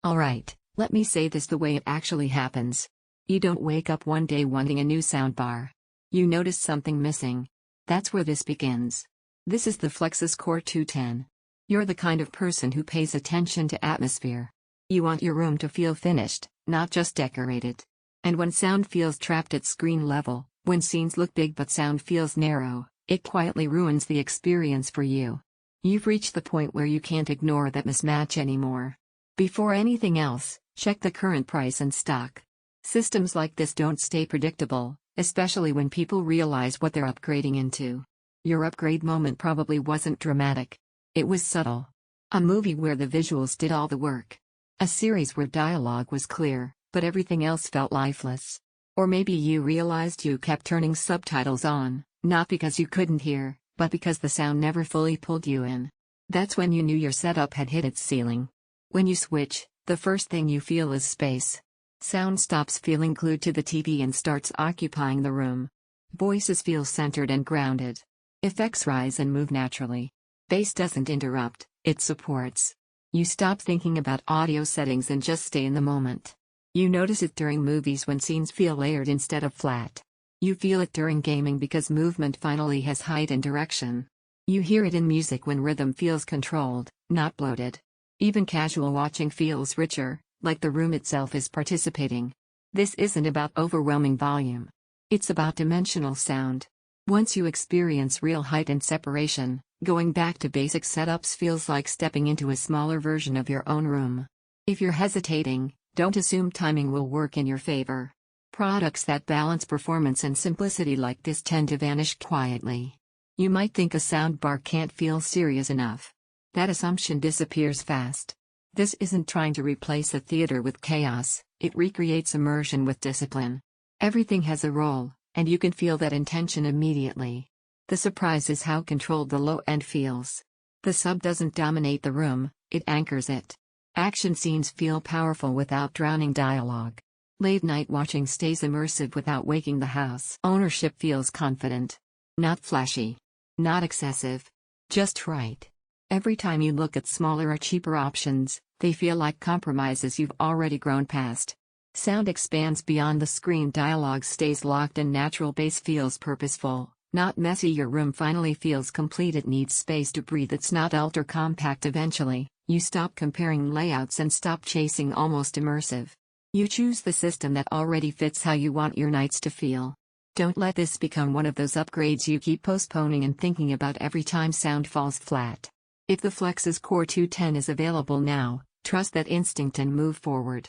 Alright, let me say this the way it actually happens. You don't wake up one day wanting a new soundbar. You notice something missing. That's where this begins. This is the Flexus CORE 210. You're the kind of person who pays attention to atmosphere. You want your room to feel finished, not just decorated. And when sound feels trapped at screen level, when scenes look big but sound feels narrow, it quietly ruins the experience for you. You've reached the point where you can't ignore that mismatch anymore. Before anything else, check the current price and stock. Systems like this don't stay predictable, especially when people realize what they're upgrading into. Your upgrade moment probably wasn't dramatic. It was subtle. A movie where the visuals did all the work. A series where dialogue was clear, but everything else felt lifeless. Or maybe you realized you kept turning subtitles on, not because you couldn't hear, but because the sound never fully pulled you in. That's when you knew your setup had hit its ceiling. When you switch, the first thing you feel is space. Sound stops feeling glued to the TV and starts occupying the room. Voices feel centered and grounded. Effects rise and move naturally. Bass doesn't interrupt, it supports. You stop thinking about audio settings and just stay in the moment. You notice it during movies when scenes feel layered instead of flat. You feel it during gaming because movement finally has height and direction. You hear it in music when rhythm feels controlled, not bloated. Even casual watching feels richer, like the room itself is participating. This isn't about overwhelming volume. It's about dimensional sound. Once you experience real height and separation, going back to basic setups feels like stepping into a smaller version of your own room. If you're hesitating, don't assume timing will work in your favor. Products that balance performance and simplicity like this tend to vanish quietly. You might think a soundbar can't feel serious enough. That assumption disappears fast. This isn't trying to replace a theater with chaos, it recreates immersion with discipline. Everything has a role, and you can feel that intention immediately. The surprise is how controlled the low end feels. The sub doesn't dominate the room, it anchors it. Action scenes feel powerful without drowning dialogue. Late night watching stays immersive without waking the house. Ownership feels confident. Not flashy. Not excessive. Just right. Every time you look at smaller or cheaper options, they feel like compromises you've already grown past. Sound expands beyond the screen, dialogue stays locked, and natural bass feels purposeful, not messy. Your room finally feels complete. It needs space to breathe. It's not ultra compact. Eventually, you stop comparing layouts and stop chasing almost immersive. You choose the system that already fits how you want your nights to feel. Don't let this become one of those upgrades you keep postponing and thinking about every time sound falls flat. If the Flexus CORE 210 is available now, trust that instinct and move forward.